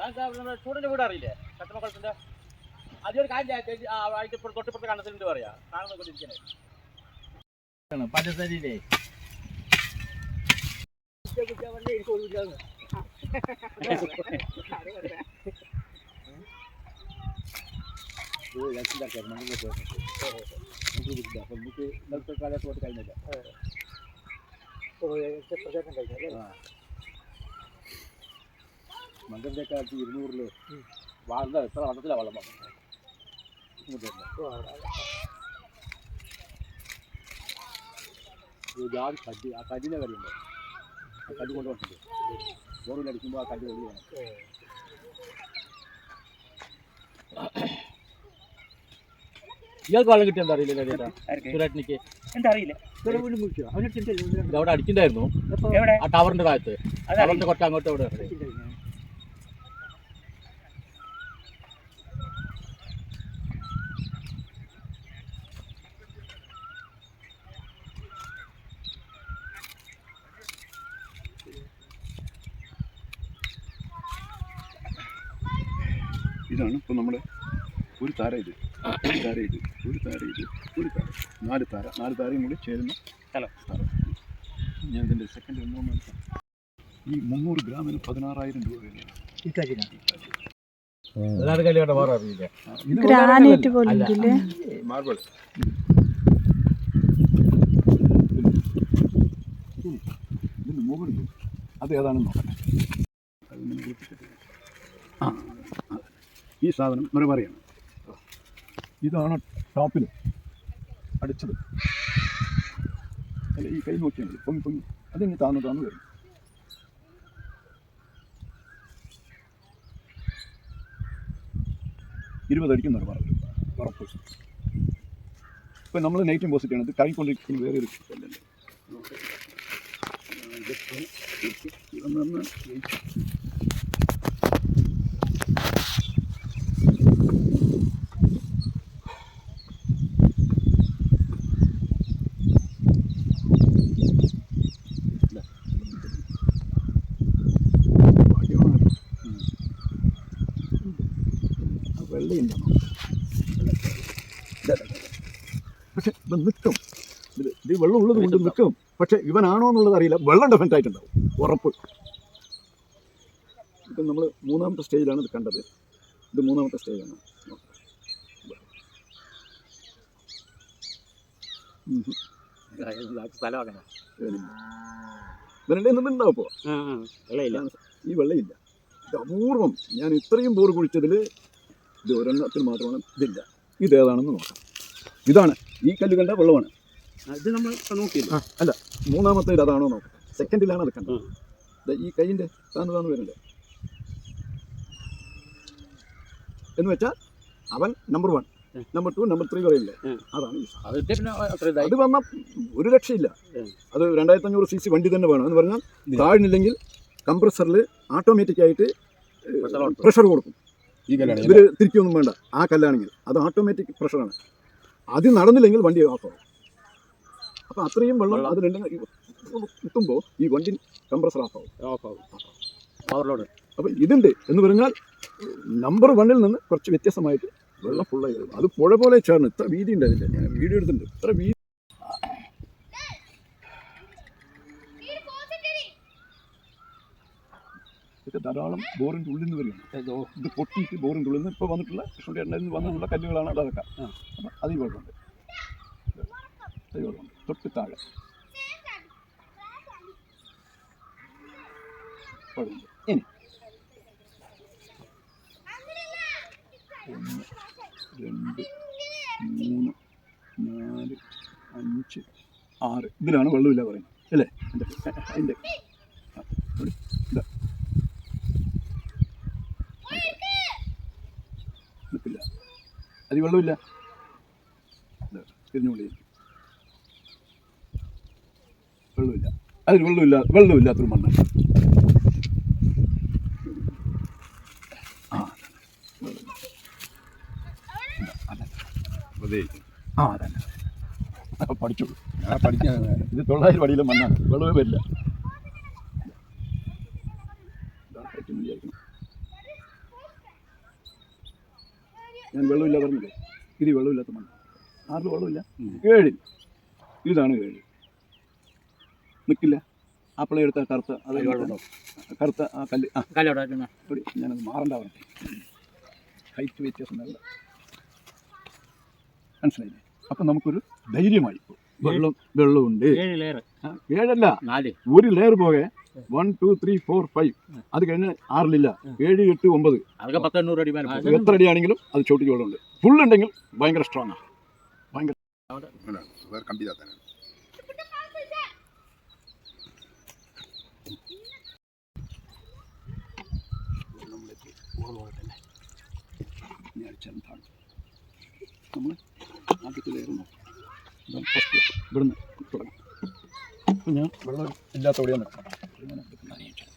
അത് നമ്മുടെ ചൂടിന്റെ വീട് അറിയില്ലേ കട്ടമക്കുളത്തിന്റെ അതൊരു കാര്യം തൊട്ടിപ്പുറത്ത് കണ്ടത്തിലുണ്ട് പറയാ കാണുന്നോണ്ടിരിക്കണേ പഞ്ചസാരയില്ലേ നമുക്ക് ഇന്നത്തെ കാലത്തോട്ട് കഴിഞ്ഞില്ല പ്രചാരണം കഴിഞ്ഞല്ലേ മന്ത്രിന്റെ കാലത്ത് 200 വാഴ എത്ര വള്ളത്തിലാണ് വെള്ളം വന്നത് ജാതി കടി ആ കടിൻ്റെ കാര്യമുണ്ട് ആ കടി കൊണ്ടുവന്നിട്ടുണ്ട് ബോറിലടിക്കുമ്പോൾ ആ കടി വലിയ വേണം ഇയാൾക്ക് വെള്ളം കിട്ടിയ എന്താ അറിയില്ല ചേട്ടാ സുരേട്ടനിക്ക് എന്താ അറിയില്ല അവിടെ അടിക്കണ്ടായിരുന്നു ആ ടവറിന്റെ താഴത്ത് ടവറിന്റെ കുറച്ച് അങ്ങോട്ട് അവിടെ ഇതാണ് ഇപ്പോൾ നമ്മുടെ ഒരു താര ഇത് ഒരു താര ഇത് ഒരു താര ഇത് ഒരു താര 4 താര 4 താരയും കൂടി ചേരുന്ന താര ഞാൻ ഇതിൻ്റെ സെക്കൻഡ് ഈ 300 ഗ്രാമിന് 16,000 രൂപ വിലയാണ് മാർബിൾ ഇതിന് മുകളിൽ അത് ഏതാണെന്ന് നോക്കട്ടെ ഈ സാധനം മറുപടിയാണ് ഇതാണ് ടോപ്പിൽ അടിച്ചത് അല്ല ഈ കൈ നോക്കിയാൽ മതി പൊങ്ങി പൊങ്ങി അതിങ്ങനെ താന്ന് വരും $20 മറുപടി ഉറപ്പ് ഇപ്പം നമ്മൾ നെഗറ്റീവ് പോസിറ്റീവ് ആണ് ഇത് കൈക്കൊണ്ടിരിക്കുന്ന വേറെ ഒരു കല്ലല്ലേ ഇതൊന്ന് വെള്ളയുണ്ടോ? പക്ഷെ ഇത് നിൽക്കും, ഇത് വെള്ളം ഉള്ളത് കൊണ്ട് നിൽക്കും. പക്ഷെ ഇവനാണോ എന്നുള്ളത് അറിയില്ല. വെള്ളം ഡെഫിനറ്റ് ആയിട്ടുണ്ടാവും, ഉറപ്പ്. ഇപ്പം നമ്മൾ 3ാമത്തെ സ്റ്റേജിലാണ് ഇത് കണ്ടത്. ഇത് 3ാമത്തെ സ്റ്റേജാണ്. ഇവരുടെ നിന്നുണ്ടാവും ഇപ്പോൾ ഈ വെള്ളയില്ല. ഇത് അപൂർവം. ഞാൻ ഇത്രയും ബോർ കുഴിച്ചതിൽ ഇത് ഒരെണ്ണത്തിൽ മാത്രമാണ് ഇതില്ല. ഇതേതാണെന്ന് നോക്കാം. ഇതാണ് ഈ കല്ല് കണ്ട വെള്ളമാണ്. ഇത് നമ്മൾ നോക്കിയില്ല. അല്ല, 3ാമത്തേത് അതാണോ നോക്കാം. സെക്കൻഡിലാണ് അത് കണ്ടത്. ഈ കൈയിൻ്റെ താന്ന് വരുന്നുണ്ട് എന്ന് വെച്ചാൽ അവൻ നമ്പർ 1, നമ്പർ 2, നമ്പർ 3 പറയില്ലേ, അതാണ് ഈ സാധനം. അത് വന്നാൽ ഒരു രക്ഷയില്ല. അത് 2500 cc വണ്ടി തന്നെ വേണം എന്ന് പറഞ്ഞാൽ താഴ്ന്നില്ലെങ്കിൽ കംപ്രസറിൽ ഓട്ടോമാറ്റിക്കായിട്ട് പ്രഷർ കൊടുക്കും. ഇവർ തിരിക്കൊന്നും വേണ്ട. ആ കല്ലാണെങ്കിൽ അത് ഓട്ടോമാറ്റിക് പ്രഷറാണ്. അത് നടന്നില്ലെങ്കിൽ വണ്ടി ഓഫാവും. അപ്പം അത്രയും വെള്ളം അത് കിട്ടുമ്പോൾ ഈ വണ്ടി കംപ്രസർ ഓഫാവും. അപ്പം ഇതുണ്ട് എന്ന് പറഞ്ഞാൽ നമ്പർ 1ൽ നിന്ന് കുറച്ച് വ്യത്യസ്തമായിട്ട് വെള്ളം ഫുള്ളായി വരും. അത് പുഴ പോലെ ചേർന്ന് ഇത്ര വീതി ഉണ്ട് അതിൻ്റെ. ഞാൻ വീഡിയോ എടുത്തിട്ടുണ്ട്. ഇത്ര വീതി ഇതൊക്കെ ധാരാളം ബോറിൻ്റെ ഉള്ളിൽ നിന്ന് വരികയാണ്. ഇത് പൊട്ടിയിട്ട് ബോറിൻ്റെ ഉള്ളിൽ നിന്ന് ഇപ്പോൾ വന്നിട്ടുള്ള കൃഷ്ണൻ്റെ എണ്ണയിൽ നിന്ന് വന്നിട്ടുള്ള കല്ലുകളാണ് അതൊക്കെ. അപ്പം അതിൽ വെള്ളമുണ്ട്, അതിൽ വെള്ളമുണ്ട്. തൊട്ട് താഴെ വെള്ളമുണ്ട്. ഇനി 1, 2, 3, 4, 5, 6 ഇതിലാണ് വെള്ളമില്ല പറയുന്നത് അല്ലേ? അതിൻ്റെ നിൽക്കില്ല, അതിൽ വെള്ളമില്ല. തിരിഞ്ഞുകൊണ്ടേ വെള്ളമില്ല, അതിൽ വെള്ളമില്ലാത്തൊരു മണ്ണാണ്. അതന്നെ പഠിച്ചോളൂ. ഇത് 900 അടിയിലെ മണ്ണാണ്, വെള്ളമേ വരില്ല. ഞാൻ വെള്ളമില്ല പറഞ്ഞില്ലേ, ഇത് വെള്ളമില്ലാത്ത മണ്ണ്. 6 വെള്ളമില്ല, 7 ഇതാണ് 7. നിൽക്കില്ല. ആപ്പിള എടുത്ത കറുത്ത അത് കറുത്ത ആ കല്ല് ഞാനത് മാറണ്ട പറഞ്ഞേ. ഹൈറ്റ് വ്യത്യാസം നല്ല മനസ്സിലായില്ലേ? അപ്പം നമുക്കൊരു ധൈര്യമായി. വെള്ളമുണ്ട്. 7അല്ല, 1 ലെയർ പോകെ 1, 2, 3, 4, 5 അത് കഴിഞ്ഞ് 6ലില്ല, 7, 8, 9 എത്ര അടിയാണെങ്കിലും അത് ചോട്ടിക്ക് വെള്ളമുണ്ട്. ഫുള്ളുണ്ടെങ്കിൽ ഭയങ്കര സ്ട്രോങ് ആണ്. ഭയങ്കര നമ്മൾ ആദ്യത്തെ ലെയർ നോക്കാം. ഫസ്റ്റ് ഇവിടുന്ന് തുടങ്ങാം. അപ്പം ഞാൻ വെള്ളം ഇല്ലാത്തവിടെയാണ് അറിയിച്ചത്.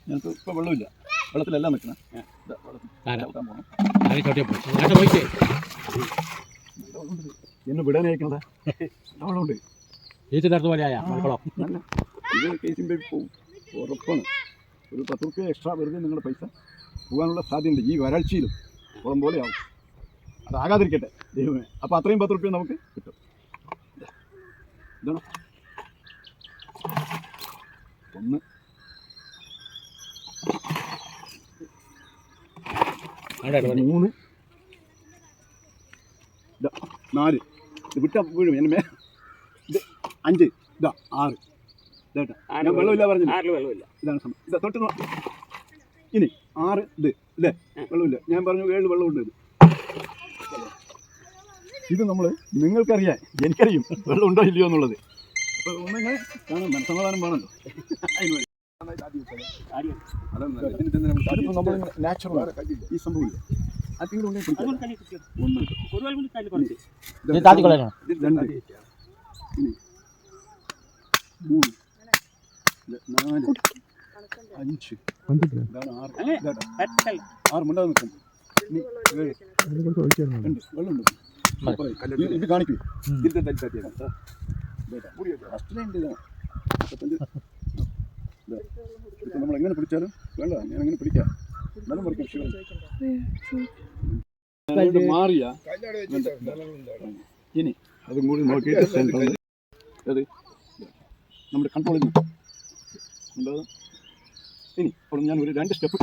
ഞങ്ങൾക്ക് ഇപ്പോൾ വെള്ളമില്ല, വെള്ളത്തിലെല്ലാം നിൽക്കണം. എന്നെ വിടാനയക്കണതാ, വെള്ളമുണ്ട്. ഇത് കേസിൻ്റെ പോവും ഉറപ്പാണ്. ഒരു 10 രൂപ എക്സ്ട്രാ വെറുതെ നിങ്ങളുടെ പൈസ പോകാനുള്ള സാധ്യതയുണ്ട്. ഈ വരൾച്ചയിലും കുളം പോലെ ആവും. അതാകാതിരിക്കട്ടെ ദൈവമേ. അപ്പോൾ അത്രയും 10 രൂപ നമുക്ക് കിട്ടും. ഇതാണ് 1, 3, 4 ഇത് വിട്ടാ വീഴും എന്നെ. ഇത് 5, ഇതാ 6. ഇതാ ഞാൻ വെള്ളമില്ല പറഞ്ഞു. ഇതാണ് സമയം. ഇതാ തൊട്ട് ഇനി 6 ഇത് ഇല്ലേ, വെള്ളമില്ല. ഞാൻ പറഞ്ഞു 7 വെള്ളമുണ്ട്. ഇത് നമ്മൾ നിങ്ങൾക്കറിയാം, എനിക്കറിയും വെള്ളം ഉണ്ടോ ഇല്ലയോ എന്നുള്ളത്. അപ്പോൾ ഒന്നിങ്ങനെ കാണാൻ മനസ്സമാധാനം വേണമല്ലോ. അതിപ്പോൾ നമ്മൾ നാച്ചുറൽ ഈ സംഭവമില്ല. ആർക്കെങ്കിലും ഉണ്ടെങ്കിൽ 1, 2, 3, 4, 5 6 മുണ്ടാതെ നിൽക്കും. വെള്ളമുണ്ട്. ഇത് കാണിക്കൂ. ഫസ്റ്റ് ലൈൻ ഇപ്പം നമ്മൾ എങ്ങനെ പിടിച്ചാലും വേണ്ട, ഞാൻ എങ്ങനെ പിടിക്കാം, എന്നാലും മുറിക്കും. മാറിയ ഇനി അതും കൂടി നോക്കിയിട്ട് സെൻറ്ററിൽ അത് നമ്മുടെ കൺട്രോളിൽ നിന്ന് ഉണ്ടാകും. ഇനി അപ്പോൾ ഞാൻ ഒരു 2 സ്റ്റെപ്പ്